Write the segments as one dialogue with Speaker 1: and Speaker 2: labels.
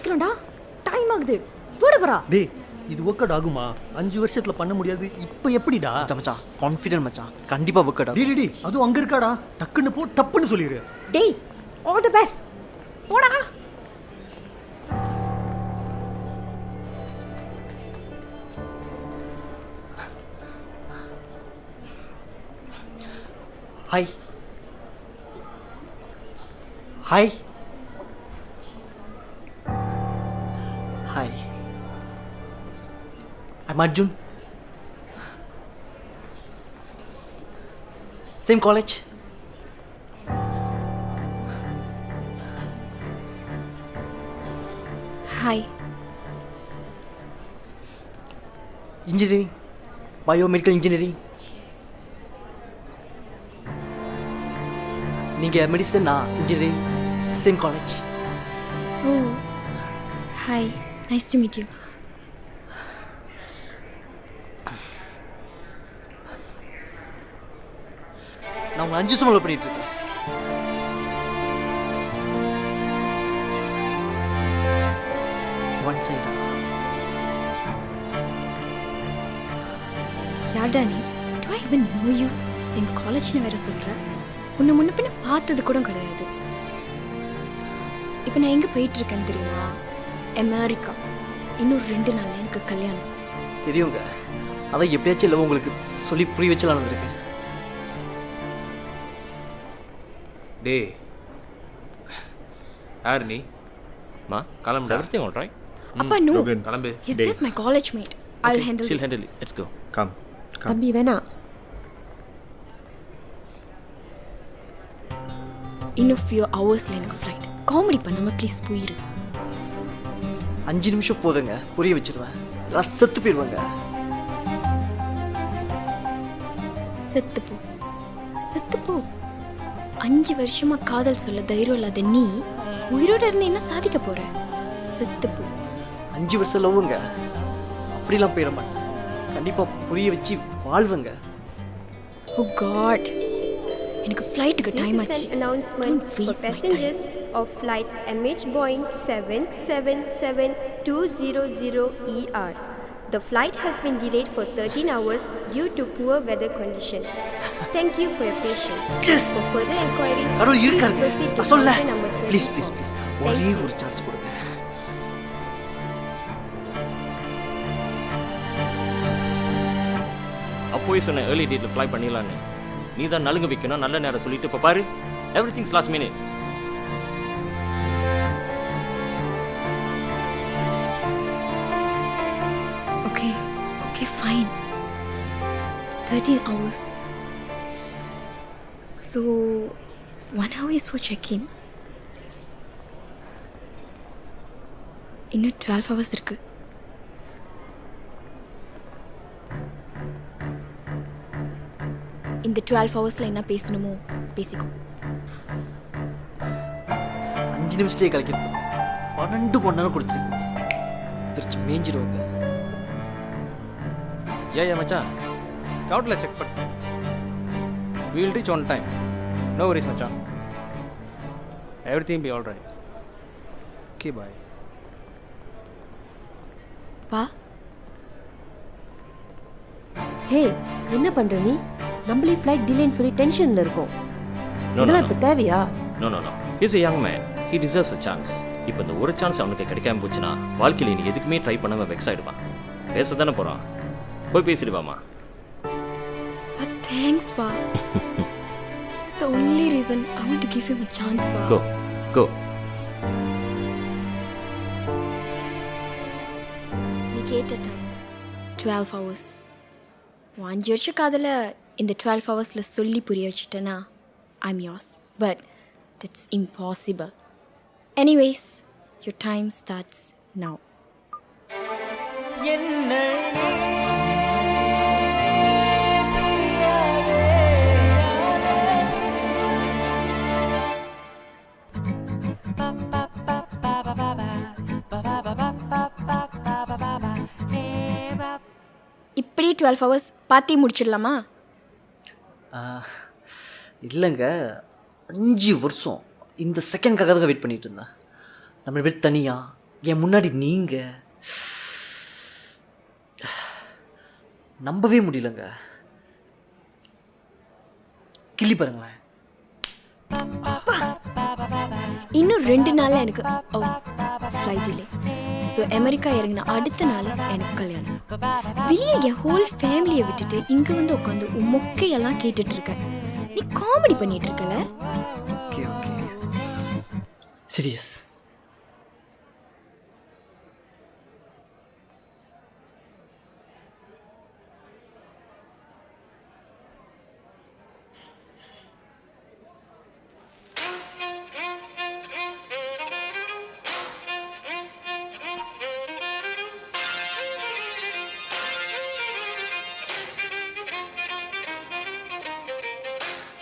Speaker 1: சீக்கிரம்டா, time ஆகுது. போடுறா.
Speaker 2: டேய், இது ஒர்க் அவுட் ஆகுமா? 5 வருஷத்துல பண்ண முடியாது, இப்போ எப்படிடா?
Speaker 3: மச்சான் கான்ஃபிடென்ட் மச்சான், கண்டிப்பா ஒர்க் அவுட் ஆகும்.
Speaker 2: டேய் அதுவும் அங்க இருக்காடா, டக்குன்னு போ, டப்புன்னு சொல்லிடு.
Speaker 1: டேய், ஆல் தி பெஸ்ட். போடா.
Speaker 3: Hi hi hi, I'm Arjun. Same college.
Speaker 1: Hi.
Speaker 3: Engineering, biomedical engineering. நீங்க மெடிசன், நான் engineering. Same college.
Speaker 1: Oh, hi, nice to meet you.
Speaker 3: நான் உங்களை 5 வருஷமா லவ் பண்ணிட்டு இருக்கேன். ஒன் சைடா.
Speaker 1: யார்டா நீ? Do I even know you? Same காலேஜ்னு வேற சொல்ற. உன்னை முன்ன பின்ன பார்த்தது கூட கிடையாது. இப்போ நான் எங்கே போயிட்டு இருக்கேன்னு தெரியுமா? அமெரிக்கா. இன்னும் 2 நாள்ல எனக்கு கல்யாணம்.
Speaker 3: தெரியுங்க, அதான் எப்படியாச்சும் இல்லை உங்களுக்கு சொல்லி புரிய வச்சலாம் வந்திருக்கேன்.
Speaker 4: டேய், யார் நீ? மா கிளம்பு.
Speaker 5: Everything all right?
Speaker 1: அப்பா நோ,
Speaker 4: கிளம்பு.
Speaker 1: It's just my college mate. I'll handle
Speaker 5: She'll
Speaker 1: this.
Speaker 5: handle it. Let's go.
Speaker 4: Come.
Speaker 6: தம்பி வேணா.
Speaker 1: இன்னும் few hoursல எனக்கு ஃப்ளைட். காமெடி பண்ணாம ப்ளீஸ் போயிரு.
Speaker 3: 5 நிமிஷம் போதுங்க, புரிய வச்சிருவேன். நான் செத்து போயிடுவேங்க.
Speaker 1: செத்து போ, செத்து போ. 5 வருஷமா காதல் சொல்ல தைரியம் இல்லாத நீ உயிரோட இருந்து என்ன சாதிக்க போற? செத்து போ.
Speaker 3: 5 வருஷம் லவ்வுங்க, அப்படிலாம் போயிட மாட்டேன். கண்டிப்பா புரிய வச்சு வாழ்வுங்க.
Speaker 1: ஓ காட், எனக்கு ஃப்ளைட்டுக்கு
Speaker 7: This
Speaker 1: டைம்
Speaker 7: is
Speaker 1: ஆச்சு.
Speaker 7: an announcement
Speaker 1: Don't
Speaker 7: for
Speaker 1: waste my
Speaker 7: passengers of flight MH Boeing 777-200 The flight has been delayed for 13 hours due to poor weather conditions. Thank you for your patience.
Speaker 3: Yes!
Speaker 7: For further inquiries,
Speaker 3: கடவுள்
Speaker 7: please
Speaker 3: இருக்காரு.
Speaker 7: proceed to
Speaker 3: நான் சொல்ல.
Speaker 7: counter number 24.
Speaker 3: Please please please, ஒரே
Speaker 7: Thank you.
Speaker 3: ஒரு chance கொடுங்க.
Speaker 5: அப்போயே சொன்ன early டேட்டில் ஃப்ளை பண்ணிடலான்னு. நீ தான் நலுங்க வைக்கணும், நல்ல நேரம் சொல்லிட்டு இப்போ பாரு, everything's last minute.
Speaker 1: Okay, okay, fine. 13 hours. So, 1 hour is for check-in. இன்னும் 12 hours இருக்கு. இந்த 12 ஹவர்ஸ்ல என்ன பேசணுமோ பேசிக்கோ.
Speaker 3: 5 நிமிஷத்துலேயே கலக்கிருப்பேன். 12 மணி நேரம் கொடுத்துருக்கீங்க. பிரிச்சு மேய்ஞ்சிருவாங்க.
Speaker 4: Yeah, மச்சான், கவுண்டில் செக் பண்ணு. We will reach on time. No worries, மச்சான். Everything be all right. Okay, bye.
Speaker 1: வா.
Speaker 6: ஹே, என்ன பண்ற நீ? நம்மளே ஃப்ளைட் டிலேன்னு சொல்லி டென்ஷன்ல இருக்கோம். இதெல்லாம் இப்ப தேவையா?
Speaker 5: No. He's a young man. He deserves a chance. இப்போ இந்த ஒரு சான்ஸ் அவனுக்கு கிடைக்காம போச்சுன்னா வாழ்க்கையில் நீ எதுக்குமே ட்ரை பண்ணாம வெக்ஸ் ஆயிடுவான். பேச தானே போகிறான், போய் பேசிடுவாமா.
Speaker 1: Thanks, Pa. This is the only reason I want to give him a chance, Pa.
Speaker 5: Go.
Speaker 1: நீ கேட்ட டைம் 12 hours. 5 வருஷ காதல இந்த 12 ஹவர்ஸ்ல சொல்லி புரிய வச்சுட்டேன்னா I'm yours. But that's impossible. Anyways, your time starts now. இப்படி 12 ஹவர்ஸ் பார்த்தி முடிச்சிடலாமா?
Speaker 3: இல்லைங்க, 5 வருஷம் இந்த செகண்ட்காக தான் வெயிட் பண்ணிட்டு இருந்தேன். நம்ம பேர் தனியாக என் முன்னாடி நீங்கள் நம்பவே முடியலங்க. கிள்ளி பாருங்களேன்.
Speaker 1: இன்னும் 2 நாளில் எனக்கு ஃப்ளைட் டிலே. ஸோ அமெரிக்கா இறங்கின அடுத்த நாள் எனக்கு கல்யாணம். வெளியே என் ஹோல் ஃபேமிலியை விட்டுட்டு இங்கே வந்து உட்காந்து உன் மொக்கையெல்லாம் கேட்டுட்டு இருக்கேன். நீ காமெடி பண்ணிட்டு இருக்கல?
Speaker 3: Okay okay, serious.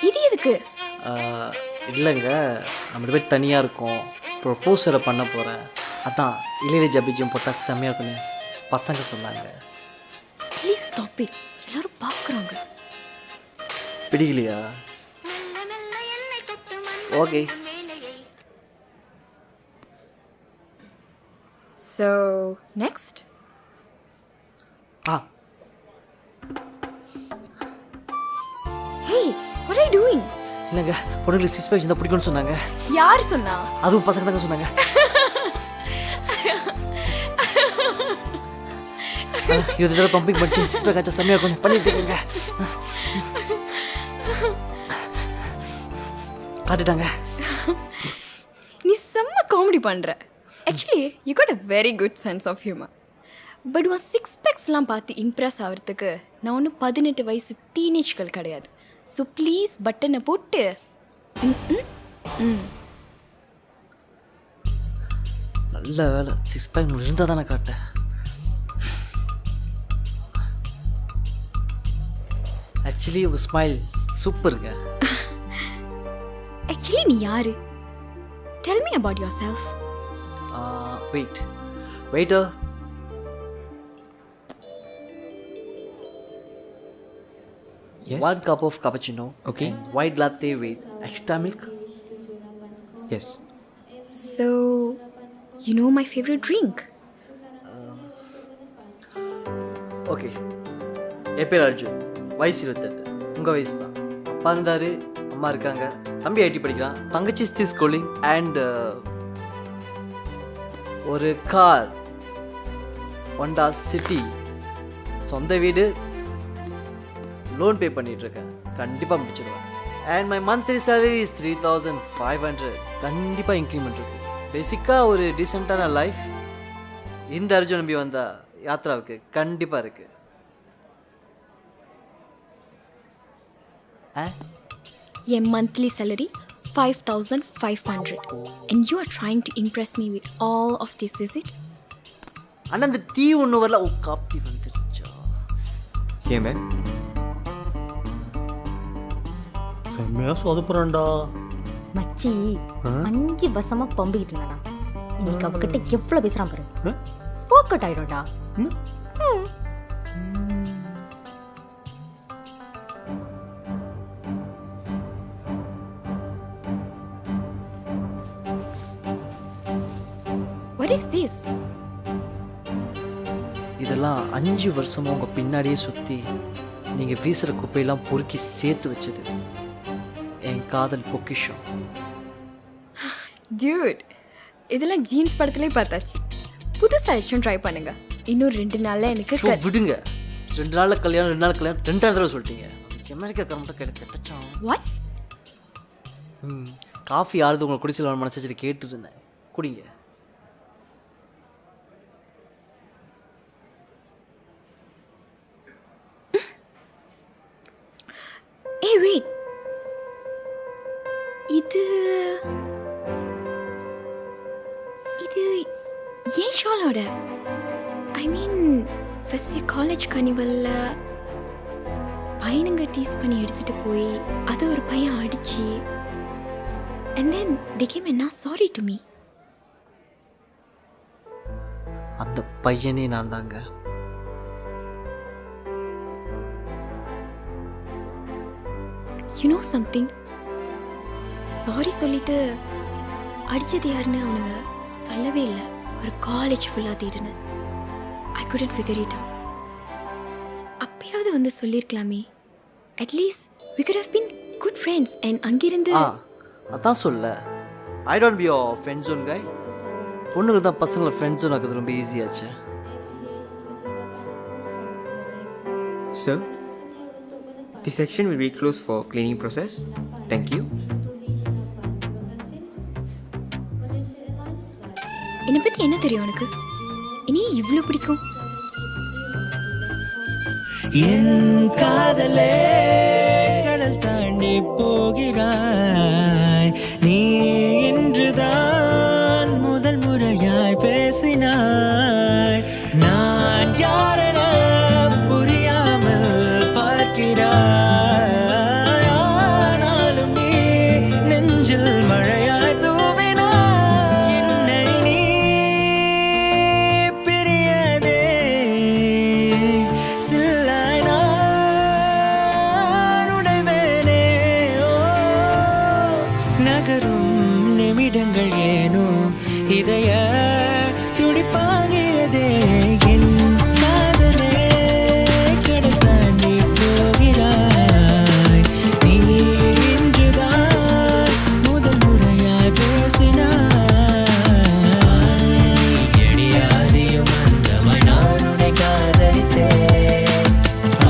Speaker 1: இது எதுக்கு?
Speaker 3: இல்லைங்க, நம்ம 2 பேர் தனியாக இருக்கோம். ப்ரொப்போஸ் வேறு பண்ண போகிறேன். அதான் இளையராஜா பிஜிஎம் போட்டால் செம்மையாக இருக்குன்னு பசங்க சொன்னாங்க.
Speaker 1: Please stop it. எல்லாரும் பார்க்குறாங்க.
Speaker 3: பிடிக்கலையா? Okay.
Speaker 1: So next. Hey, what are you doing?
Speaker 3: இல்லைங்க, பொண்ணுங்களுக்கு 6 பேக்ஸ் இருந்தால் பிடிக்கும்னு சொன்னாங்க.
Speaker 1: யார் சொன்னா?
Speaker 3: அதுவும் பசங்க தாங்க சொன்னாங்க. இது தடவை பம்பிங் பண்ணி 6 பேக் ஆச்சா செம்மையாக இருக்கும் பண்ணிட்டு இருக்கேங்க. காட்டுட்டாங்க.
Speaker 1: நீ செம்ம காமெடி பண்ற. Actually you got a very good sense of humour. But உன் 6 பேக்ஸ்லாம் பார்த்து இம்ப்ரெஸ் ஆகிறதுக்கு நான் ஒன்றும் 18 வயசு டீனேஜ்கள் கிடையாது. ஸோ ப்ளீஸ் பட்டனை போட்டு.
Speaker 3: நல்ல வேலை 6 பேக் இருந்தால் தானே காட்டேன். ஆக்சுவலி உங்கள் ஸ்மைல் சூப்பருங்க.
Speaker 1: ஆக்சுவலி நீ யாரு? Tell me about your self.
Speaker 3: Waiter.
Speaker 4: Yes.
Speaker 3: 1 cup of cappuccino.
Speaker 4: Okay.
Speaker 3: And white latte with extra milk.
Speaker 4: Yes.
Speaker 1: So you know my favourite drink.
Speaker 3: Okay. என் பேர் அர்ஜுன். வயசு 28. உங்கள் வயசு தான். அப்பா இருந்தார், அம்மா இருக்காங்க, தம்பி ஐடி படிக்கிறான், தங்கச்சி ஸ்டில் ஸ்கூலிங் அண்ட் ஒரு கார் ஹோண்டா சிட்டி, சொந்த வீடு, லோன் பே பண்ணிகிட்ருக்கேன். கண்டிப்பாக முடிச்சிடுவேன். And my monthly salary is 3500. கண்டிப்பாக இன்க்ரிமெண்ட் இருக்குது. பேசிக்காக ஒரு டீசெண்டான லைஃப் இந்த அர்ஜுன் நம்பி வந்தால் யாத்ராவுக்கு கண்டிப்பாக இருக்குது.
Speaker 1: என் monthly salary 5500 and you are trying to impress me with all of this, is it?
Speaker 3: அண்ணா இந்த டீ ஒன்று வரல. ஓ, காப்பி வந்துருச்சா?
Speaker 4: ஏன் மேம்?
Speaker 2: செம்மையா சொதப்புறான்டா.
Speaker 8: மச்சி 5 வருஷமா பம்பிக்கிட்டு இருந்தானா, இன்னைக்கு அவகிட்ட எவ்வளவு பேசுறான் பாரு. ஃபோக்கட் ஆயிடும்டா.
Speaker 1: What is this?
Speaker 3: இதெல்லாம் 5 வருஷமா உங்கள் பின்னாடியே சுற்றி நீங்கள் வீசுகிற குப்பையெல்லாம் பொறுக்கி சேர்த்து வச்சது என் காதல் பொக்கிஷம்.
Speaker 1: Dude, இதெல்லாம் ஜீன்ஸ் படத்துலேயே பார்த்தாச்சு. புதுசாக ஆச்சும் ட்ரை பண்ணுங்க. இன்னும் 2 நாளில் எனக்கு
Speaker 3: ஸோ விடுங்க. 2 நாளில் கல்யாணம், 2 நாள் கல்யாணம், 2 தடவை சொல்லிட்டீங்க. அமெரிக்கா கரெக்டாக கிடைச்சான்.
Speaker 1: What?
Speaker 3: காஃபி ஆறுது உங்களை குடிச்சல மனசு வச்சுட்டு கேட்டுட்டு இருந்தேன். குடிங்க.
Speaker 1: Hey, wait. இது ஏன் ஷாலோட? I mean first year college கனிவல்ல பையனுங்க டீஸ் பண்ணி எடுத்துட்டு போய் அதை ஒரு பையன் அடிச்சு and then they came and now sorry to me.
Speaker 3: அந்த பையனே நான் தாங்க.
Speaker 1: You know something? சாரி சொல்லிட்டு அடிச்சது யாருன்னு அவனுங்க சொல்லவே இல்லை. ஒரு காலேஜ் ஃபுல்லாக தேடினேன். ஐ couldn't figure it out. அப்பயாவது வந்து சொல்லியிருக்கலாமே. At least we could have been good friends and அங்கிருந்து
Speaker 3: அதான் சொல்ல I don't be your friend zone guy. பொண்ணுங்க தான் பசங்களை ஃப்ரெண்ட் ஜோன் ஆக்குறது ரொம்ப ஈஸியாச்சு.
Speaker 9: Sir, the section will be closed for cleaning process. Thank you.
Speaker 1: என்னை பற்றி என்ன தெரியும் உனக்கு? இனி இவ்வளோ பிடிக்கும்?
Speaker 10: என் காதலே கடல் தாண்டி போகிறாய், நீ இன்றுதான் முதல் முறையாய் பேசினாய். நான் யாரென புரியாமல் பார்க்கிறாய், ஆனாலும் நீ நெஞ்சில் மழையாய் தூவினாய். என்னை நீ பிரியதே சில்லாய் நான் உடைவேனே. ஓ, நகரும் நிமிடங்கள் ஏனோ இதய துடிப்பாகியதே. என் காதலே கடல் தாண்டி போகிறாய், நீ இன்றுதான் முதல் முறையாய் பேசினாய். எடியாதியும் அந்தமாய் நான் உன்னை காதலித்தேன்.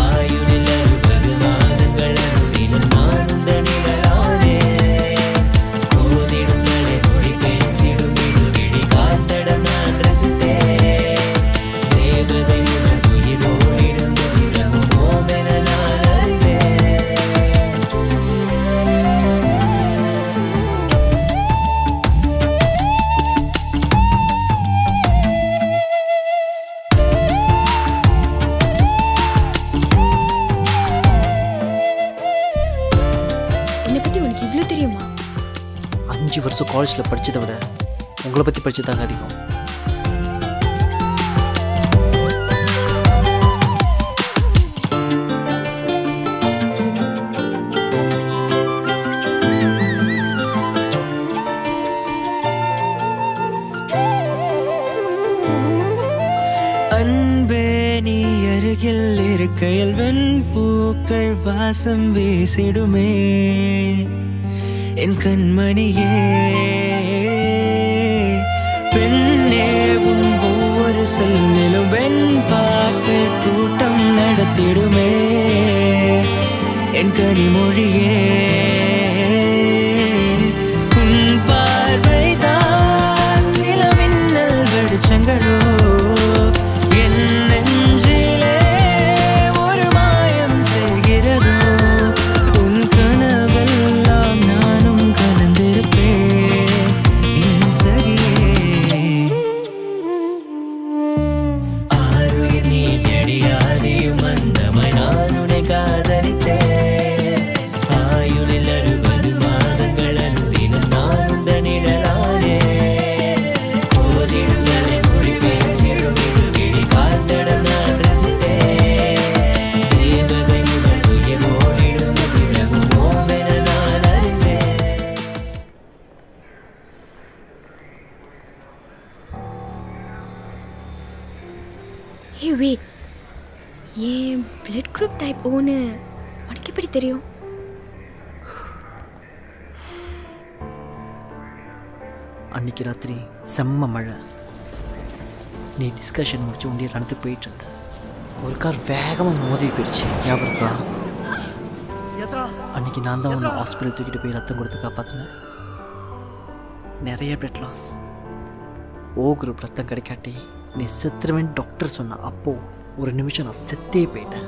Speaker 10: ஆயுளில் 60 மாதங்கள் அனுதினம் நான் உந்த நிழலானேன். கோதிடும் தலைமொழி பேசிடும் விழி காத்தடம் நான் ரசித்தேன். தேவதை உனது உயிர் ஓடிடும் தினமும் ஓவென நான் அறிவேன்.
Speaker 1: என்னை பற்றி உனக்கு இவ்வளோ தெரியுமா?
Speaker 3: 5 வருஷம் காலேஜில் படித்ததை விட உங்களை பற்றி படித்ததாங்க அதிகம்.
Speaker 10: அன்பே நீ அருகில் இருக்கையில் வெண்பூக்கள் வாசம் வீசிடுமே. என் கண்மணியே பெண்ணே, உன் ஒவ்வொரு சொல்லிலும் வெண்பாக்கள் கூட்டம் நடத்திடுமே. என் கனிமொழியே உன் பார்வைதான் சில மின்னல் வெளிச்சங்களோ. என் நெஞ்சிலே ஒரு மாயம் செய்கிறதோ. உன் கனவெல்லாம் நானும் கலந்திருப்பேன் என் சகியே. ஆருயிர் நீ அடியாதியும் அந்தமாய் நான் உன்னை காதலித்தேன். ஆயுளில் 60 மாதங்கள் அனுதினம் நான் உந்த நிழலானேன். கோதிடும் தலைமொழி பேசிடும் விழி காத்தடம் நான் ரசித்தேன். தேவதை முதல் உயிர் ஓடிடும் தினமும் ஓவென நான் அறிவேன்.
Speaker 1: ஹே வெயிட், ஏன் பிளட் குரூப் டைப் ஓன்னு உனக்கு எப்படி தெரியும்?
Speaker 3: அன்னைக்கு ராத்திரி செம்ம மழை. நீ டிஸ்கஷன் முடிச்சு உண்டியை நடந்து போயிட்டு இருந்த ஒரு கார் வேகமாக மோதி போயிடுச்சு. ஞாபகம் இருக்கா? அன்னைக்கு நான் தான் உன்னை ஹாஸ்பிட்டல் தூக்கிட்டு போய் ரத்தம் கொடுத்து காப்பாற்றினேன். நிறைய பிளட் லாஸ். ஓ குரூப் ரத்தம் கிடைக்காட்டி நீ செத்துருவேன் டாக்டர் சொன்ன. அப்போது ஒரு நிமிஷம் நான் செத்தே போயிட்டேன்.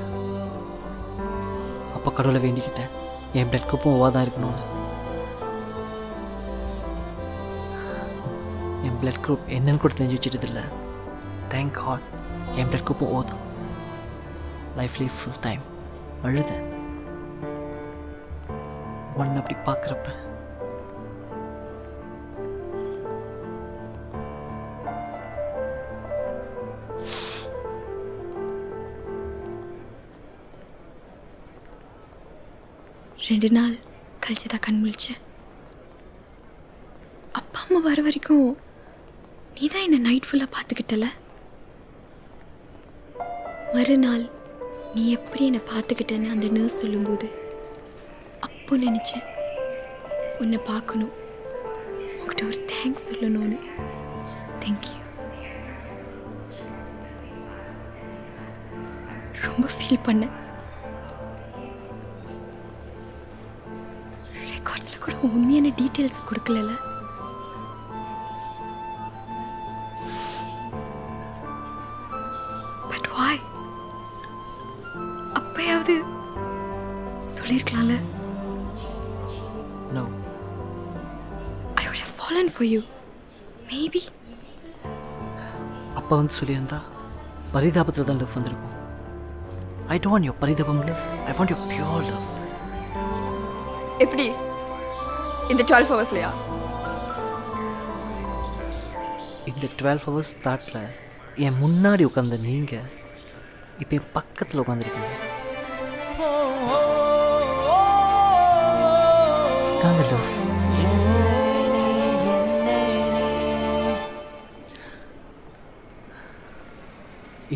Speaker 3: அப்போ கடவுளை வேண்டிக்கிட்டேன் என் பிளட் குரூப்பும் ஓவா தான் இருக்கணும்னு. என் பிளட் குரூப் என்னன்னு கூட தெரிஞ்சு வச்சுட்டதில்லை. தேங்க் காட் என் பிளட் குரூப்பும் ஓதும். லைஃப்லேயே ஃபுல் டைம் அழுதேன் ஒன்று அப்படி பார்க்குறப்ப.
Speaker 1: ரெண்டு நாள் கழிச்சு தான் கண் முழிச்சேன். அப்பா அம்மா வர வரைக்கும் நீ நீ தான் என்னை நைட் ஃபுல்லாக பார்த்துக்கிட்டல. மறுநாள் நீ எப்படி என்னை பார்த்துக்கிட்டேன்னு அந்த நர்ஸ் சொல்லும்போது அப்போ நினச்சேன் உன்னை பார்க்கணும், உங்கள்கிட்ட ஒரு தேங்க்ஸ் சொல்லணும்னு. தேங்க்யூ. ரொம்ப ஃபீல் பண்ணேன். ரெக்கார்ட்ஸில் கூட உண்மையான டீட்டெயில்ஸ் கொடுக்கல. But why? அப்பயாவது சொல்லியிருக்கலாம்ல.
Speaker 3: No.
Speaker 1: I would have fallen for you. Maybe.
Speaker 3: அப்போ வந்து சொல்லியிருந்தா பரிதாபத்தில் தான் லவ் வந்திருக்கும். ஐ டோன்ட் வாண்ட் யுவர் பரிதாபம் love, I want your pure love.
Speaker 1: எப்படி? இந்த 12 ஹவர்ஸ்லையா?
Speaker 3: இந்த 12 ஹவர்ஸ் தாட்டில் என் முன்னாடி உட்காந்த நீங்கள் இப்போ என் பக்கத்தில் உட்காந்துருக்கீங்க. இதாங்க லவ்.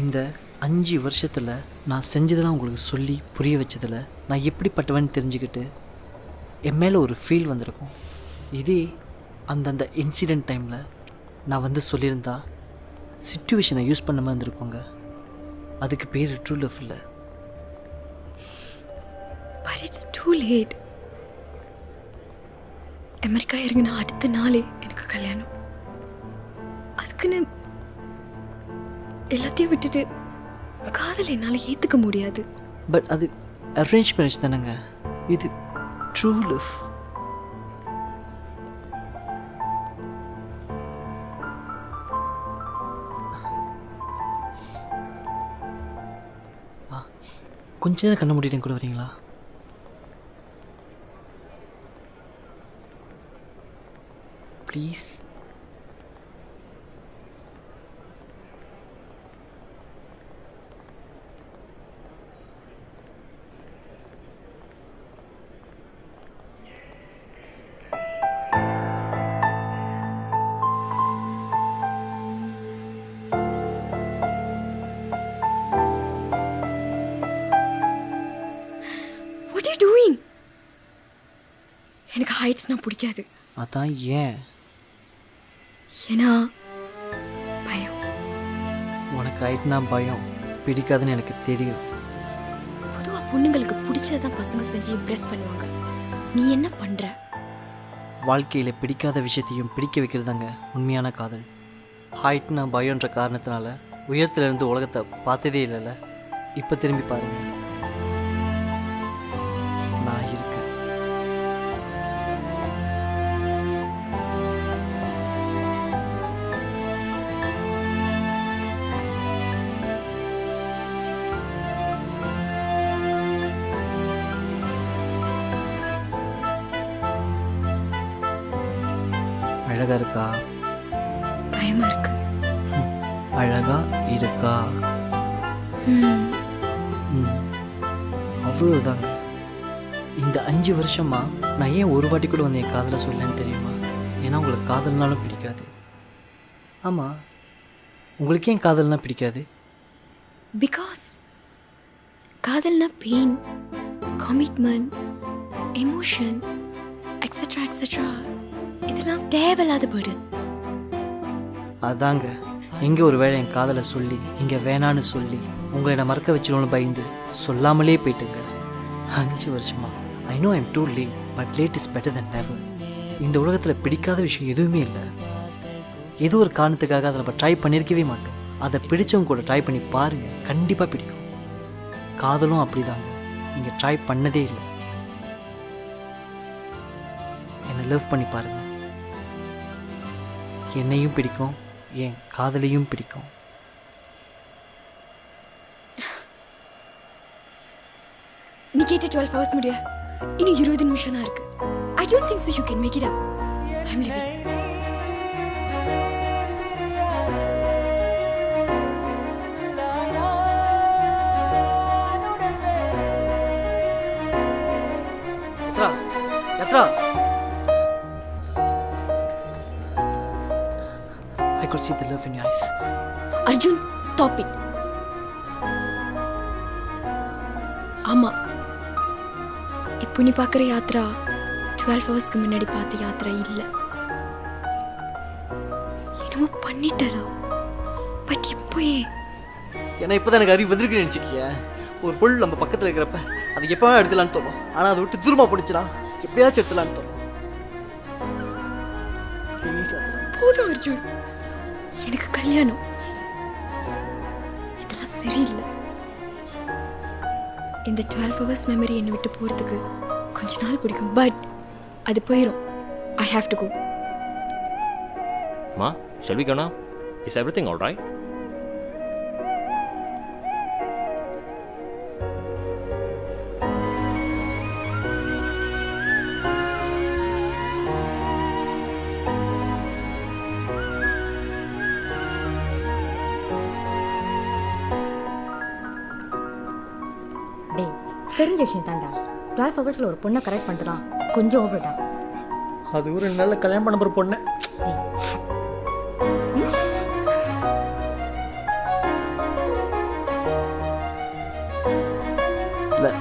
Speaker 3: இந்த 5 வருஷத்தில் நான் செஞ்சதெல்லாம் உங்களுக்கு சொல்லி புரிய வச்சதில் நான் எப்படிப்பட்டவன்னு தெரிஞ்சுக்கிட்டு என் மேலே ஒரு ஃபீல் வந்திருக்கும். இதே அந்தந்த இன்சிடெண்ட் டைமில் நான் வந்து சொல்லியிருந்தா சிச்சுவேஷனை யூஸ் பண்ணாமல் இருந்திருக்கோங்க. அதுக்கு பேர் ட்ரூ லவ் இல்லை.
Speaker 1: But it's too late. America இறங்கின அடுத்த நாளே எனக்கு கல்யாணம். அதுக்குன்னு எல்லாத்தையும் விட்டுட்டு காதல் என்னால் ஏற்றுக்க முடியாது.
Speaker 3: பட் அது அரேஞ்ச் மேரேஜ் தானேங்க. இது ட்ரூ லவ். கொஞ்ச நேரம் கண்ண முடியும் கூட வரீங்களா? Please.
Speaker 1: What are you doing? எனக்கு ஹைட்ஸ்னா பிடிக்காது.
Speaker 3: அதான் ஏன்?
Speaker 1: ஏன்னா பயம்.
Speaker 3: உனக்கு ஆயிட்டுனா பயம் பிடிக்காதுன்னு எனக்கு தெரியும்.
Speaker 1: பொதுவாக பொண்ணுங்களுக்கு பிடிச்சதான் பசங்க செஞ்சு இம்ப்ரெஸ் பண்ணுவாங்க. நீ என்ன பண்ணுற?
Speaker 3: வாழ்க்கையில் பிடிக்காத விஷயத்தையும் பிடிக்க வைக்கிறதாங்க உண்மையான காதல். ஹைட்னா பயம்ன்ற காரணத்தினால உயரத்துலேருந்து உலகத்தை பார்த்ததே இல்லைல்ல. இப்போ திரும்பி பாருங்க, நான் இருக்கேன். அழகா இருக்கா?
Speaker 1: பயமா இருக்கு.
Speaker 3: அழகா இருக்கா? அவ்வளோதாங்க. இந்த 5 வருஷமா நான் ஏன் ஒரு வாட்டி கூட வந்து என் காதலை சொல்லலன்னு தெரியுமா? ஏன்னா உங்களுக்கு காதல்னாலும் பிடிக்காது. ஆமாம், உங்களுக்கு ஏன் காதல்னா பிடிக்காது?
Speaker 1: பிகாஸ் காதல்னா pain, commitment, emotion, etcetera etcetera, இதெல்லாம் தேவையில்லாத burden.
Speaker 3: அதாங்க, எங்கே ஒரு வேளை என் காதலை சொல்லி இங்கே வேணான்னு சொல்லி உங்களை நான் மறக்க வச்சிடும்னு பயந்து சொல்லாமலே போயிட்டுங்க 5 வருஷமா. I know I'm too late, but late is better then never. இந்த உலகத்தில் பிடிக்காத விஷயம் எதுவுமே இல்லை. ஏதோ ஒரு காரணத்துக்காக அதை நம்ம ட்ரை பண்ணியிருக்கவே மாட்டோம். அதை பிடிச்சவங்க கூட ட்ரை பண்ணி பாருங்கள், கண்டிப்பாக பிடிக்கும். காதலும் அப்படிதாங்க, நீங்கள் ட்ரை பண்ணதே இல்லை. என்னை லவ் பண்ணி பாருங்கள், என்னையும் பிடிக்கும், என் காதலையும் பிடிக்கும்.
Speaker 1: நீ கேட்ட 12 hours முடிய இன்னும் 20 நிமிஷம் தான் இருக்கு. I don't think so you can make it up. I'm leaving.
Speaker 3: I could see the love in your eyes.
Speaker 1: Arjun stop it. ஆமா, இப்போ நீ பார்க்குற யாத்ரா 12 ஹவர்ஸ்க்கு முன்னாடி பார்த்த யாத்ரா இல்லை. என்னமோ பண்ணிட்டா. பட் இப்போ
Speaker 3: ஏன்னா இப்போ தான் எனக்கு அறிவு வந்திருக்குன்னு நினச்சிக்கிய. ஒரு பொருள் நம்ம பக்கத்தில் இருக்கிறப்ப அது எப்போ எடுத்துலான்னு தோணும். ஆனால் அதை விட்டு தூரமாக பிடிச்சினா எப்படியாச்சும் எடுத்துலான்னு தோணும்.
Speaker 1: போதும் அர்ஜுன், எனக்கு கல்யாணம் இதெல்லாம் சரியில்லை. இந்த 12 ஹவர்ஸ் மெமரி என்னை விட்டு போகிறதுக்கு கொஞ்ச நாள் பிடிக்கும், பட் அது போயிடும். I have to go.
Speaker 5: Ma, shall we go now? Is everything all right?
Speaker 8: டேய், தெரிஞ்ச விஷயம் தாண்டா. 12 ஹவர்ஸில் ஒரு பொண்ணை கரெக்ட் பண்ணுறான், கொஞ்சம் ஓவர்டா.
Speaker 2: அது ஒரு நல்ல கல்யாணம் பண்ண போகிற பொண்ணு.
Speaker 3: இல்லை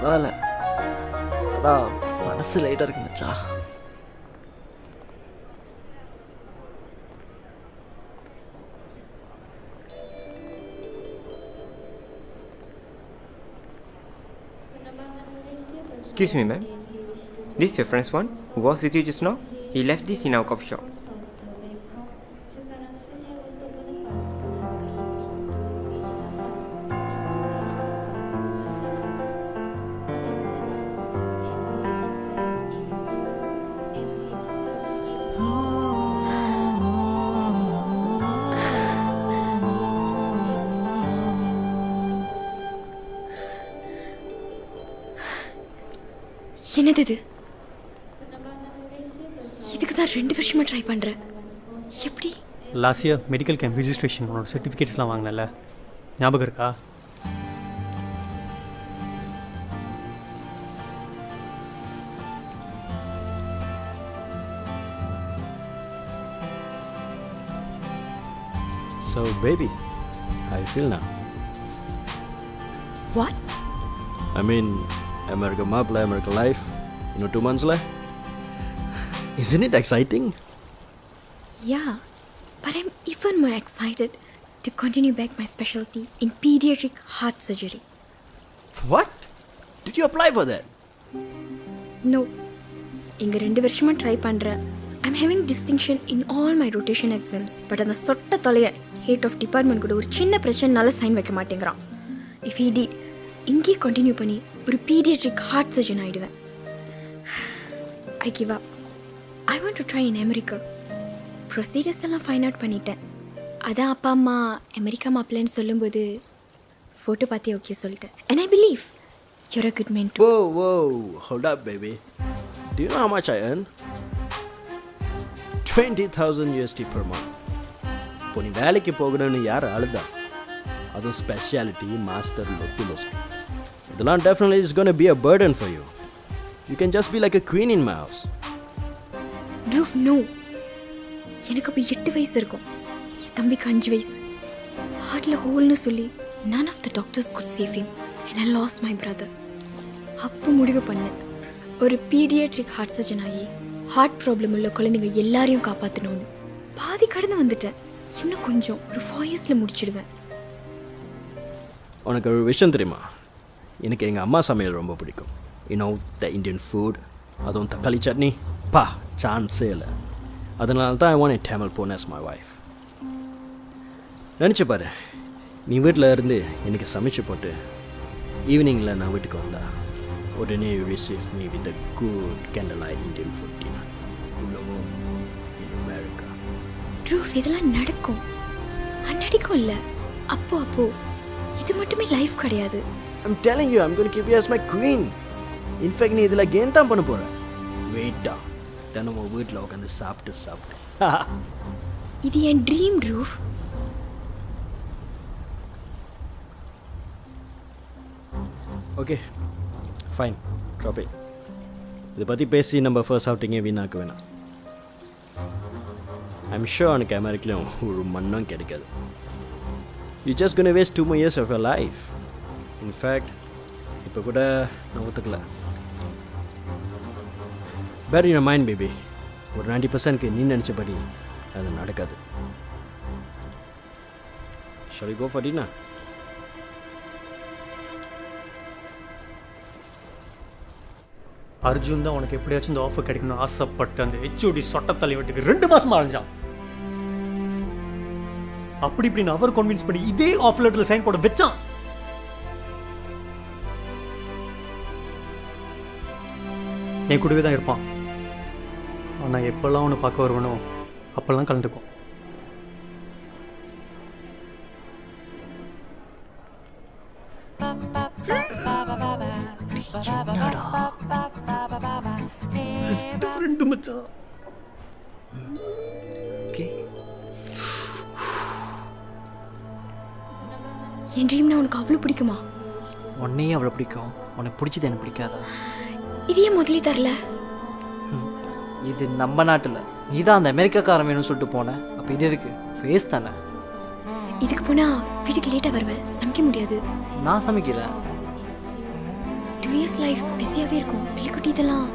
Speaker 3: பரவாயில்ல, அதான் மனசு லைட்டாக இருக்கு மச்சா.
Speaker 9: Excuse me, ma'am. This is your friend's one who was with you just now? He left this in our coffee shop.
Speaker 1: என்னது இது? இதுக்கு தான் 2 வருஷமா ட்ரை பண்ணுறேன். எப்படி?
Speaker 2: Last year medical camp registration உன்னோட சர்டிஃபிகேட்ஸ்லாம் வாங்கினல, ஞாபகம் இருக்கா?
Speaker 11: So, baby, how you feel now?
Speaker 1: What?
Speaker 11: I mean, America Mapla, America Life, 2 months left. Isn't it exciting?
Speaker 1: Yeah, but I'm even more excited to continue back my specialty in pediatric heart surgery.
Speaker 11: What? Did you apply for that?
Speaker 1: No. இங்கே 2 வருஷமா try பண்ணுறேன். I'm having distinction in all my rotation exams. But அந்த சொட்ட தொலைய had of department கூட ஒரு சின்ன பிரச்சனைனால sign வைக்க மாட்டேங்கிறான். இஃப் he did, இங்கேயே கண்டினியூ பண்ணி ஒரு பீடியாட்ரிக் ஹார்ட் சர்ஜன் ஆகிடுவேன். I give up. I want to try in America. Procedures எல்லாம் ஃபைன் அவுட் பண்ணிட்டேன். அதான் அப்பா அம்மா அமெரிக்கா மாப்பிள்ளைன்னு சொல்லும்போது ஃபோட்டோ பார்த்து ஓகே சொல்லிட்டேன். And I believe you're a good man too.
Speaker 11: Whoa, hold up, baby. Do you know how much I earn? 20,000 USD per month. இப்போ நீ வேலைக்கு போகணும்னு யார் அழுதா? அதுவும் ஸ்பெஷாலிட்டி மாஸ்டர் லொக்கிலோஸ்க்கு. இதெல்லாம் definitely is going to be a burden for you. You can just be like a queen in my house.
Speaker 1: Truth, no. எனக்கு அப்போ 8 வயசு இருக்கும். என் தம்பிக்கு 5 வயசு. ஹார்ட்டில் ஹோல்னு சொல்லி none of the doctors could save him and I lost my brother. அப்போ முடிவு பண்ணேன், ஒரு பீடியாட்ரிக் ஹார்ட் சர்ஜன் ஆகி ஹார்ட் ப்ராப்ளம் உள்ள குழந்தைங்க எல்லாரையும் காப்பாற்றணும்னு. பாதி கடந்து வந்துட்டேன். இன்னும் கொஞ்சம் ஒரு 4 இயர்ஸில் முடிச்சிடுவேன்.
Speaker 11: உனக்கு ஒரு விஷயம் தெரியுமா? எனக்கு எங்கள் அம்மா சமையல் ரொம்ப பிடிக்கும். த இந்தியன் ஃபுட், அதுவும் தக்காளி சட்னி, பா சான்ஸே இல்லை. அதனால தான் ஐ வாண்ட் Tamil பொண்ணு as my wife. நினச்சி பாரு, நீ வீட்டில் இருந்து எனக்கு சமைச்சு போட்டு ஈவினிங்கில் நான் வீட்டுக்கு வந்தா உடனே you receive me with a good candlelight Indian food dinner. உள்ளவும் இன் அமெரிக்கா.
Speaker 1: ட்ரூஃப், இதெல்லாம் நடக்கும். அந்நடிக்கும் இல்லை, அப்போ இது மட்டுமே லைஃப் கிடையாது.
Speaker 11: I'm telling you, I'm going to keep you as my queen. In fact, நீ இதில் கேம் தான் பண்ண போகிற. வெயிட்டா தினமும் வீட்டில் உட்காந்து சாப்பிட்டு
Speaker 1: இது என் dream truth.
Speaker 11: Okay fine, drop it. இதை பற்றி பேசி நம்ம ஃபர்ஸ்ட் அவுட்டிங்கே வீணாக்க வேணாம். ஐம் ஷூர் அவனுக்கு அமெரிக்காலையும் ஒரு மண்ணும் கிடைக்காது. You just gonna waste 2 more years of your life. In fact இப்போ கூட நான் ஒத்துக்கல. bear in your mind baby, ஒரு 90%க்கு நீ நினச்சபடி அது நடக்காது. shall we go for dinner?
Speaker 2: Arjun தான் உனக்கு எப்படியாச்சும் இந்த ஆஃபர் கிடைக்கணும்னு ஆசைப்பட்டு அந்த ஹெச்ஓடி சொட்டத்தலை வீட்டுக்கு 2 மாசமா அலைஞ்சான். அப்படி இப்படின்னு அவர் கன்வின்ஸ் பண்ணி இதே ஆஃபர் லெட்டர்ல சைன் போட வச்சான். என் கூடவே தான் இருப்பான். ஆனால் எப்பெல்லாம் அவனை பார்க்க வருவனோ அப்பெல்லாம் கலந்துக்கும். ஃப்ரெண்டு மச்சான்.
Speaker 3: ஓகே,
Speaker 1: என் ட்ரீம்னா உனக்கு அவ்வளோ பிடிக்குமா?
Speaker 3: உன்னையும் அவ்வளோ பிடிக்கும். உனக்கு பிடிச்சது எனக்கு பிடிக்காதா?
Speaker 1: இது ஏன் முதலே தரல?
Speaker 3: இது நம்ம நாட்டில் நீ தான் அந்த அமெரிக்காக்காரன் வேணும்னு சொல்லிட்டு போனேன். அப்போ இது எதுக்கு? ஃபேஸ் தானே.
Speaker 1: இதுக்கு போனா வீட்டுக்கு லேட்டாக வருவேன், சமைக்க முடியாது.
Speaker 3: நான் சமைக்கிறேன்.
Speaker 1: 2 years லைஃப் பிஸியாகவே இருக்கும். பிள்ளைக்குட்டி இதெல்லாம்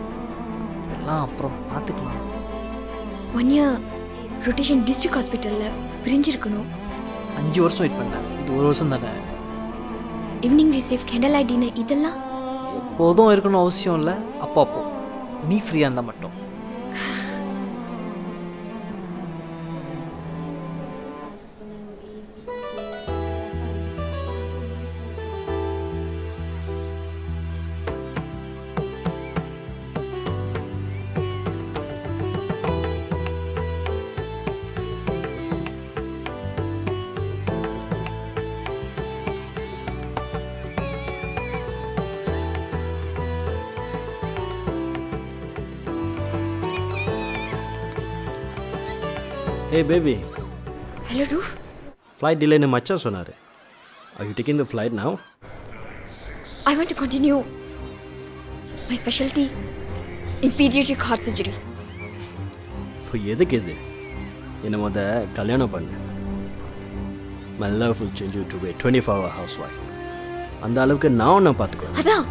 Speaker 3: எல்லாம் அப்புறம் பார்த்துக்கலாம்.
Speaker 1: 1 year ரொட்டேஷன் டிஸ்ட்ரிக்ட் ஹாஸ்பிட்டலில் பிரிஞ்சிருக்கணும்.
Speaker 3: 5 வருஷம் வெயிட் பண்ணேன். இது 1 வருஷம் தானே.
Speaker 1: Evening receive candle light dinner இதெல்லாம்
Speaker 3: எப்போதும் இருக்கணும் அவசியம் இல்லை. அப்போ நீ ஃப்ரீயாக இருந்தால் மட்டும்.
Speaker 11: Hey baby,
Speaker 1: hello roof.
Speaker 11: flight delay னு மச்சான் சொன்னார். Are you taking the flight now?
Speaker 1: I want to continue my specialty in pediatric heart surgery.
Speaker 11: இப்போ எதுக்கு இது? என்னை கல்யாணம் பண்ணு. My love will change you to be a 24-hour housewife. அந்த அளவுக்கு நான் உன்னை பார்த்துக்குவேன்.
Speaker 1: அதான்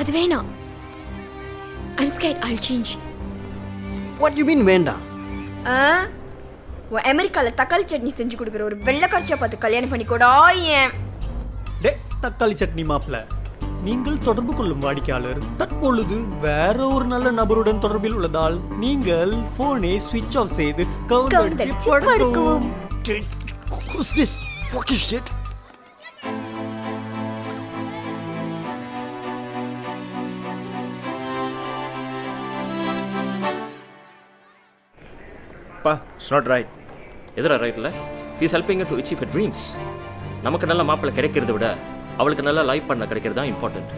Speaker 1: அது வேணாம். I'm scared I'll change.
Speaker 11: What you mean வேண்டாம்?
Speaker 1: அமெரிக்காவில் தக்காளி சட்னி செஞ்சு கொடுக்குற ஒரு வெள்ளைக்காரச்சியை பார்த்து கல்யாணம் பண்ணிக்கூடா ஏன்?
Speaker 2: டே தக்காளி சட்னி மாப்பிள்ள, நீங்கள் தொடர்பு கொள்ளும் வாடிக்கையாளர் தற்பொழுது வேற ஒரு நல்ல நபருடன் தொடர்பில் உள்ளதால் நீங்கள் போனை சுவிட்ச் ஆஃப் செய்து கவுண்டடிச்சு படுக்கவும்.
Speaker 11: Who's this fucking shit?
Speaker 5: பா, இட்ஸ் நாட் ரைட். எதிரா ரைட்டில் he's helping to achieve her dreams. நமக்கு நல்ல மாப்பிள்ளை கிடைக்கிறத விட அவளுக்கு நல்ல லைஃப் பண்ண கிடைக்கிறது தான் important.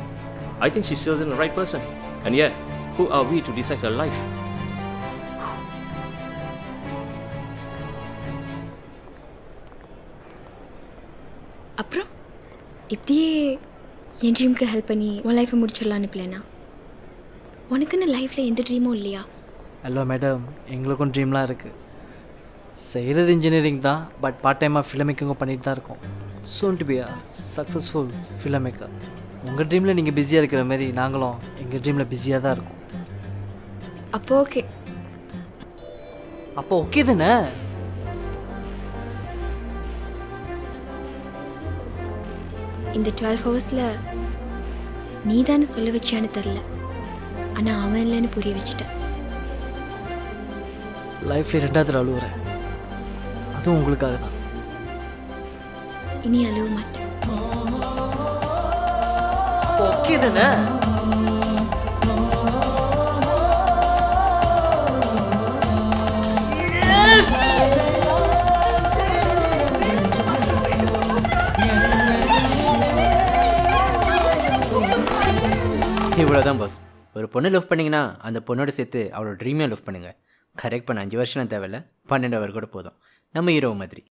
Speaker 5: I think she still in the right person. And yeah, who are we to decide her life?
Speaker 1: அப்புறம் இப்படியே என் ட்ரீமுக்கு ஹெல்ப் பண்ணி உன் லைஃப்பை முடிச்சிடலான்னு பிளானா? உனக்குன்னு லைஃப்பில் எந்த ட்ரீமும் இல்லையா?
Speaker 3: ஹலோ மேடம், எங்களுக்கும் ட்ரீம்லாம் இருக்குது. செய்கிறது இன்ஜினியரிங் தான், பட் பார்ட் டைமாக ஃபிலிம் மேக்கிங்கும் பண்ணிட்டு தான் இருக்கோம். சூன் to be a successful film maker. உங்கள் ட்ரீமில் நீங்கள் பிஸியாக இருக்கிற மாதிரி நாங்களும் எங்கள் ட்ரீமில் பிஸியாக தான் இருக்கோம்.
Speaker 1: அப்போ ஓகே.
Speaker 3: அப்போ ஓகே தானே?
Speaker 1: இந்த 12 ஹவர்ஸில் நீ தானே சொல்ல வச்சியான்னு தெரில, ஆனால் அவன் இல்லைன்னு புரிய வச்சுட்டேன்.
Speaker 3: லைஃப்பில் 2வது அழுவுறேன், அதுவும் உங்களுக்காக தான்.
Speaker 1: இனி அழுவ மாட்டேன்.
Speaker 3: ஓகே தானே?
Speaker 12: இவ்வளோதான் பாஸ். ஒரு பொண்ணை லவ் பண்ணிங்கன்னா அந்த பொண்ணோட சேர்த்து அவளோட ட்ரீமே லவ் பண்ணுங்கள். கரெக்ட் பண்ண 5 வருஷம் தேவையில்ல, 12 அவர் கூட போதும். நம்ம ஹீரோ மாதிரி.